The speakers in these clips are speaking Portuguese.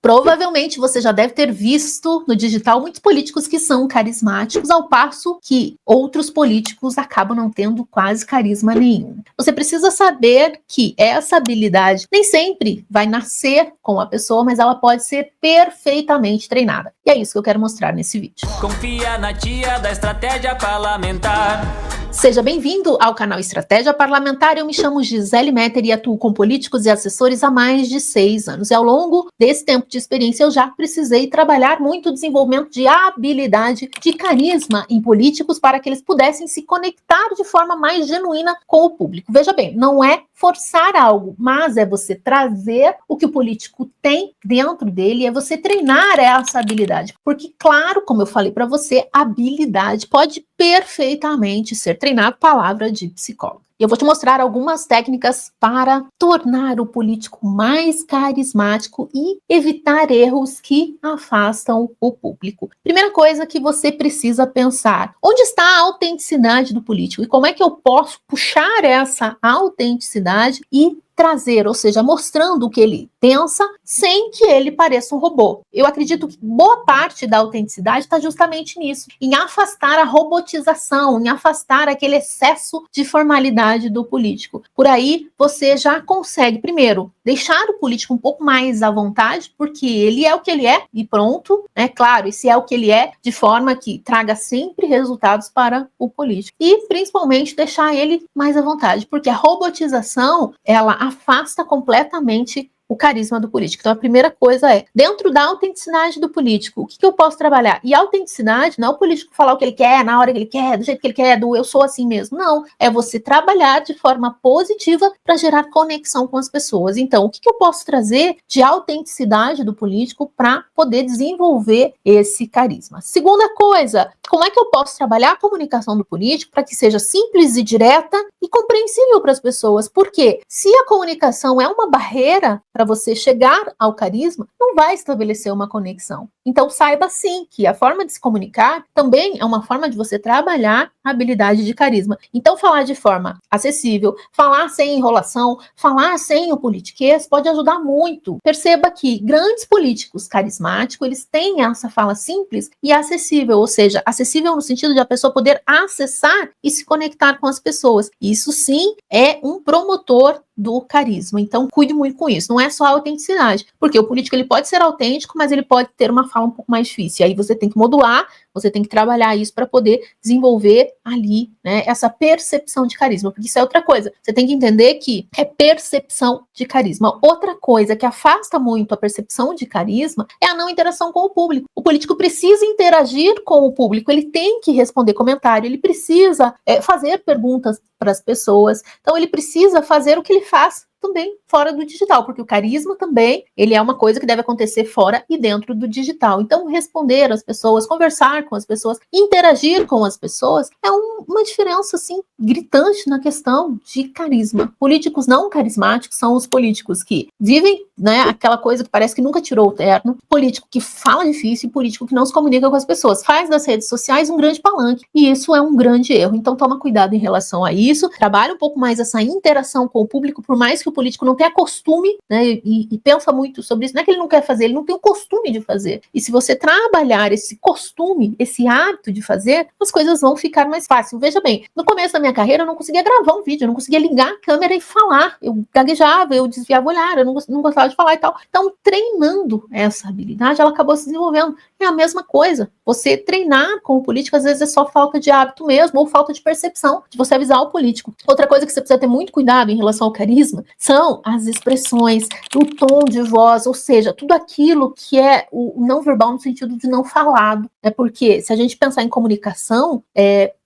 Provavelmente você já deve ter visto no digital muitos políticos que são carismáticos, ao passo que outros políticos acabam não tendo quase carisma nenhum. Você precisa saber que essa habilidade nem sempre vai nascer com a pessoa, mas ela pode ser perfeitamente treinada. E é isso que eu quero mostrar nesse vídeo. Confia na tia da estratégia parlamentar. Seja bem-vindo ao canal Estratégia Parlamentar. Eu me chamo Gisele Metter e atuo com políticos e assessores há mais de 6 anos. E ao longo desse tempo de experiência, eu já precisei trabalhar muito o desenvolvimento de habilidade, de carisma em políticos para que eles pudessem se conectar de forma mais genuína com o público. Veja bem, não é forçar algo, mas é você trazer o que o político tem dentro dele, é você treinar essa habilidade. Porque, claro, como eu falei para você, habilidade pode perfeitamente ser treinado, palavra de psicólogo. E eu vou te mostrar algumas técnicas para tornar o político mais carismático e evitar erros que afastam o público. Primeira coisa que você precisa pensar: onde está a autenticidade do político? E como é que eu posso puxar essa autenticidade e trazer, ou seja, mostrando o que ele pensa sem que ele pareça um robô. Eu acredito que boa parte da autenticidade está justamente nisso, em afastar a robotização, em afastar aquele excesso de formalidade do político. Por aí você já consegue, primeiro, deixar o político um pouco mais à vontade, porque ele é o que ele é e pronto, né? Claro, esse é o que ele é, de forma que traga sempre resultados para o político. E, principalmente, deixar ele mais à vontade, porque a robotização, ela afasta completamente o carisma do político. Então, a primeira coisa é, dentro da autenticidade do político, o que eu posso trabalhar? E a autenticidade não é o político falar o que ele quer, na hora que ele quer, do jeito que ele quer, do eu sou assim mesmo. Não, é você trabalhar de forma positiva para gerar conexão com as pessoas. Então, o que eu posso trazer de autenticidade do político para poder desenvolver esse carisma? Segunda coisa, como é que eu posso trabalhar a comunicação do político para que seja simples e direta e compreensível para as pessoas? Porque se a comunicação é uma barreira para você chegar ao carisma, não vai estabelecer uma conexão. Então saiba sim que a forma de se comunicar também é uma forma de você trabalhar a habilidade de carisma. Então falar de forma acessível, falar sem enrolação, falar sem o politiquês pode ajudar muito. Perceba que grandes políticos carismáticos, eles têm essa fala simples e acessível, ou seja, acessível no sentido de a pessoa poder acessar e se conectar com as pessoas. Isso sim é um promotor do carisma. Então cuide muito com isso. Não é só a autenticidade, porque o político ele pode ser autêntico, mas ele pode ter uma fala um pouco mais difícil. E aí você tem que modular, você tem que trabalhar isso para poder desenvolver ali, né, essa percepção de carisma, porque isso é outra coisa. Você tem que entender que é percepção de carisma. Outra coisa que afasta muito a percepção de carisma é a não interação com o público. O político precisa interagir com o público, ele tem que responder comentário, ele precisa fazer perguntas para as pessoas, então ele precisa fazer o que ele faz também fora do digital, porque o carisma também, ele é uma coisa que deve acontecer fora e dentro do digital. Então, responder às pessoas, conversar com as pessoas, interagir com as pessoas, é uma diferença, assim, gritante na questão de carisma. Políticos não carismáticos são os políticos que vivem, né, aquela coisa que parece que nunca tirou o terno, político que fala difícil e político que não se comunica com as pessoas, faz das redes sociais um grande palanque, e isso é um grande erro. Então, toma cuidado em relação a isso, trabalha um pouco mais essa interação com o público, por mais que o político não tenha costume, né, e pensa muito sobre isso, não é que ele não quer fazer, ele não tem o costume de fazer. E se você trabalhar esse costume, esse hábito de fazer, as coisas vão ficar mais fáceis. Veja bem, no começo da minha carreira eu não conseguia gravar um vídeo, eu não conseguia ligar a câmera e falar, eu gaguejava, eu desviava o olhar, eu não gostava de falar e tal. Então, treinando essa habilidade, ela acabou se desenvolvendo. É a mesma coisa, você treinar com o político, às vezes é só falta de hábito mesmo, ou falta de percepção, de você avisar o político. Outra coisa que você precisa ter muito cuidado em relação ao carisma são as expressões, o tom de voz, ou seja, tudo aquilo que é o não verbal no sentido de não falado. É porque se a gente pensar em comunicação,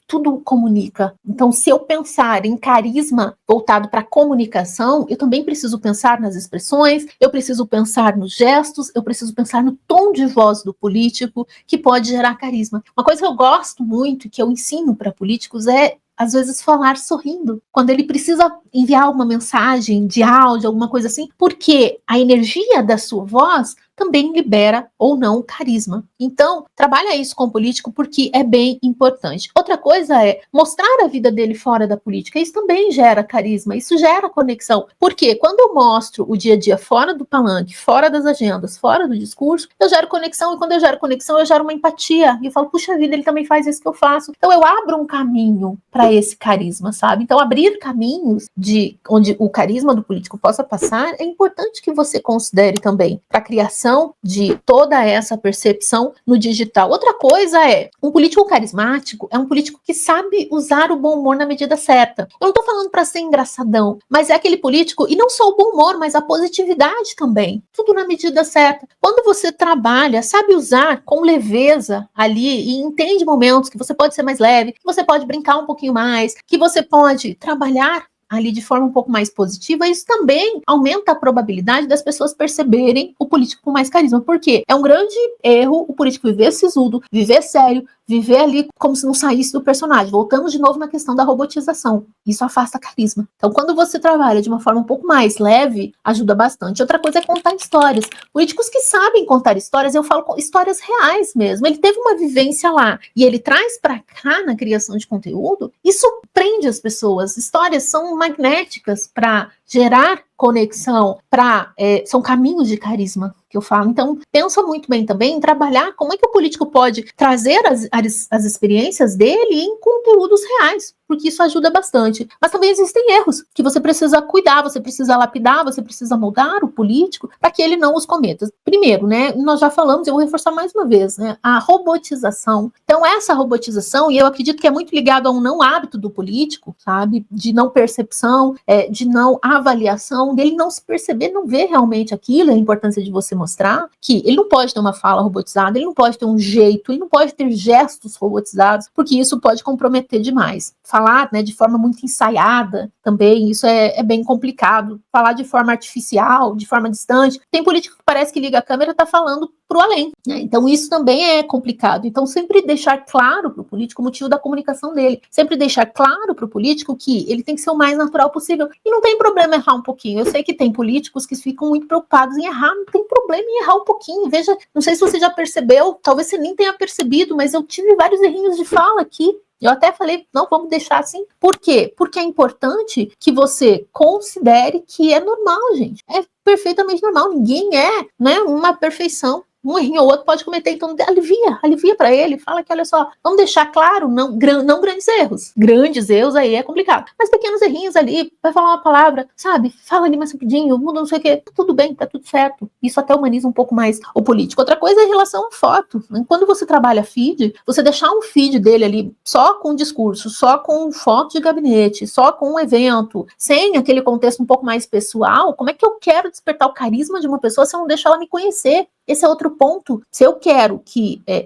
tudo comunica. Então, se eu pensar em carisma voltado para comunicação, eu também preciso pensar nas expressões, eu preciso pensar nos gestos, eu preciso pensar no tom de voz do político, que pode gerar carisma. Uma coisa que eu gosto muito e que eu ensino para políticos é, às vezes, falar sorrindo, quando ele precisa enviar uma mensagem de áudio, alguma coisa assim, porque a energia da sua voz também libera ou não carisma. Então, trabalha isso com o político porque é bem importante. Outra coisa é mostrar a vida dele fora da política. Isso também gera carisma, isso gera conexão. Porque quando eu mostro o dia a dia fora do palanque, fora das agendas, fora do discurso, eu gero conexão, e quando eu gero conexão, eu gero uma empatia. E eu falo, puxa vida, ele também faz isso que eu faço. Então, eu abro um caminho para esse carisma, sabe? Então, abrir caminhos de onde o carisma do político possa passar é importante que você considere também para a criação de toda essa percepção no digital. Outra coisa é, um político carismático é um político que sabe usar o bom humor na medida certa. Eu não estou falando para ser engraçadão, mas é aquele político, e não só o bom humor, mas a positividade também. Tudo na medida certa. Quando você trabalha, sabe usar com leveza ali e entende momentos que você pode ser mais leve, que você pode brincar um pouquinho mais, que você pode trabalhar ali de forma um pouco mais positiva, isso também aumenta a probabilidade das pessoas perceberem o político com mais carisma. Por quê? É um grande erro o político viver sisudo, viver sério, viver ali como se não saísse do personagem. Voltamos de novo na questão da robotização. Isso afasta carisma. Então, quando você trabalha de uma forma um pouco mais leve, ajuda bastante. Outra coisa é contar histórias. Políticos que sabem contar histórias, eu falo histórias reais mesmo. Ele teve uma vivência lá e ele traz para cá na criação de conteúdo, isso prende as pessoas. Histórias são magnéticas para gerar conexão, são caminhos de carisma que eu falo. Então, pensa muito bem também em trabalhar como é que o político pode trazer as experiências dele em conteúdos reais, porque isso ajuda bastante. Mas também existem erros que você precisa cuidar, você precisa lapidar, você precisa moldar o político para que ele não os cometa. Primeiro, né, nós já falamos, eu vou reforçar mais uma vez, né, a robotização. Então, essa robotização, e eu acredito que é muito ligado a um não hábito do político, sabe, de não percepção, de não avaliação, dele não se perceber, não ver realmente aquilo, a importância de você mostrar que ele não pode ter uma fala robotizada, ele não pode ter um jeito, ele não pode ter gestos robotizados, porque isso pode comprometer demais. Falar, né, de forma muito ensaiada também, isso é bem complicado. Falar de forma artificial, de forma distante. Tem político que parece que liga a câmera e está falando pro além, né? Então isso também é complicado. Então sempre deixar claro para o político o motivo da comunicação dele. Sempre deixar claro para o político que ele tem que ser o mais natural possível. E não tem problema errar um pouquinho. Eu sei que tem políticos que ficam muito preocupados em errar, não tem problema em errar um pouquinho. Veja, não sei se você já percebeu, talvez você nem tenha percebido, mas eu tive vários errinhos de fala aqui. Eu até falei, não, vamos deixar assim. Por quê? Porque é importante que você considere que é normal, gente. É perfeitamente normal. Ninguém é, né, uma perfeição. Um errinho ou outro pode cometer, então alivia para ele, fala que olha só, vamos deixar claro, não grandes erros. Grandes erros aí é complicado. Mas pequenos errinhos ali, vai falar uma palavra, sabe? Fala ali mais rapidinho, muda não sei o quê, tá tudo bem, tá tudo certo. Isso até humaniza um pouco mais o político. Outra coisa é em relação à foto. Quando você trabalha feed, você deixar um feed dele ali só com discurso, só com foto de gabinete, só com um evento, sem aquele contexto um pouco mais pessoal, como é que eu quero despertar o carisma de uma pessoa se eu não deixo ela me conhecer? Esse é outro ponto. Se eu quero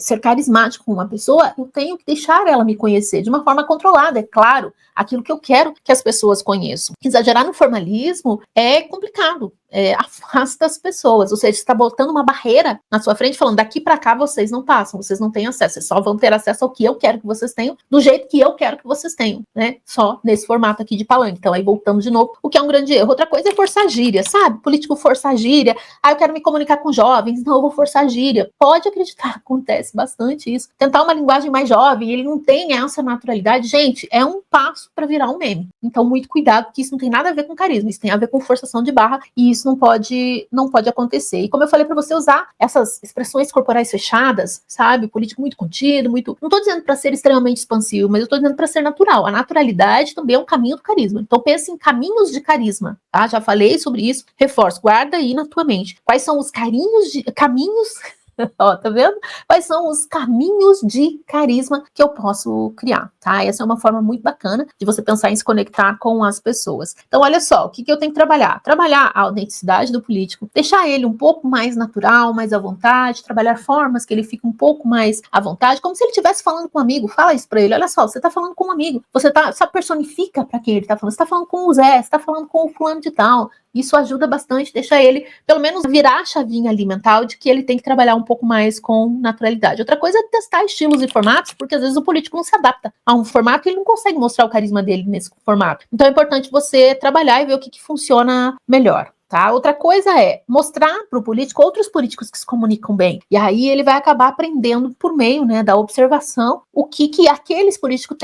ser carismático com uma pessoa, eu tenho que deixar ela me conhecer de uma forma controlada, é claro, aquilo que eu quero que as pessoas conheçam. Exagerar no formalismo é complicado. Afasta as pessoas, ou seja, você está botando uma barreira na sua frente, falando, daqui para cá vocês não passam, vocês não têm acesso, vocês só vão ter acesso ao que eu quero que vocês tenham, do jeito que eu quero que vocês tenham, né, só nesse formato aqui de palanque. Então aí voltamos de novo, o que é um grande erro. Outra coisa é forçar gíria, sabe, político forçar gíria, eu quero me comunicar com jovens, então eu vou forçar gíria. Pode acreditar, acontece bastante isso. Tentar uma linguagem mais jovem, ele não tem essa naturalidade, gente, é um passo para virar um meme. Então muito cuidado, porque isso não tem nada a ver com carisma, isso tem a ver com forçação de barra, e isso não pode acontecer. E como eu falei para você, usar essas expressões corporais fechadas, sabe? Político muito contido, muito... Não tô dizendo para ser extremamente expansivo, mas eu tô dizendo para ser natural. A naturalidade também é um caminho do carisma. Então pense em caminhos de carisma, tá? Já falei sobre isso, reforço, guarda aí na tua mente. Quais são os caminhos... Ó, tá vendo? Quais são os caminhos de carisma que eu posso criar, tá? Essa é uma forma muito bacana de você pensar em se conectar com as pessoas. Então, olha só, o que eu tenho que trabalhar? Trabalhar a autenticidade do político, deixar ele um pouco mais natural, mais à vontade, trabalhar formas que ele fique um pouco mais à vontade, como se ele estivesse falando com um amigo. Fala isso pra ele, olha só, você tá falando com um amigo, você personifica pra quem ele tá falando, você tá falando com o Zé, você tá falando com o fulano de tal. Isso ajuda bastante, deixa ele, pelo menos, virar a chavinha ali mental de que ele tem que trabalhar um pouco mais com naturalidade. Outra coisa é testar estilos e formatos, porque às vezes o político não se adapta a um formato e ele não consegue mostrar o carisma dele nesse formato. Então é importante você trabalhar e ver o que funciona melhor. tá? Outra coisa é mostrar para o político outros políticos que se comunicam bem. E aí ele vai acabar aprendendo por meio, né, da observação o que aqueles políticos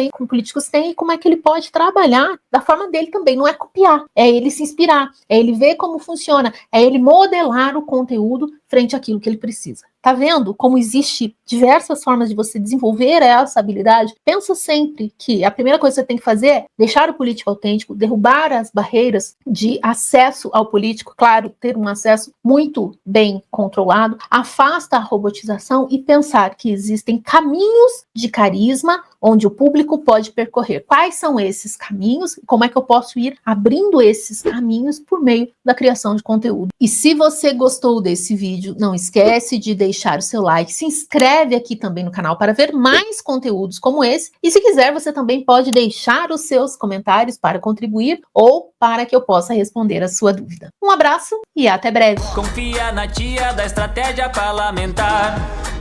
têm e como é que ele pode trabalhar da forma dele também. Não é copiar, é ele se inspirar, é ele ver como funciona, é ele modelar o conteúdo frente àquilo que ele precisa. Tá vendo como existe diversas formas de você desenvolver essa habilidade? Pensa sempre que a primeira coisa que você tem que fazer é deixar o político autêntico, derrubar as barreiras de acesso ao político, claro, ter um acesso muito bem controlado, afasta a robotização e pensar que existem caminhos de carisma onde o público pode percorrer. Quais são esses caminhos e como é que eu posso ir abrindo esses caminhos por meio da criação de conteúdo. E se você gostou desse vídeo, não esquece de deixar o seu like, se inscreve aqui também no canal para ver mais conteúdos como esse, e se quiser você também pode deixar os seus comentários para contribuir ou para que eu possa responder a sua dúvida. Um abraço e até breve! Confia na tia da estratégia parlamentar.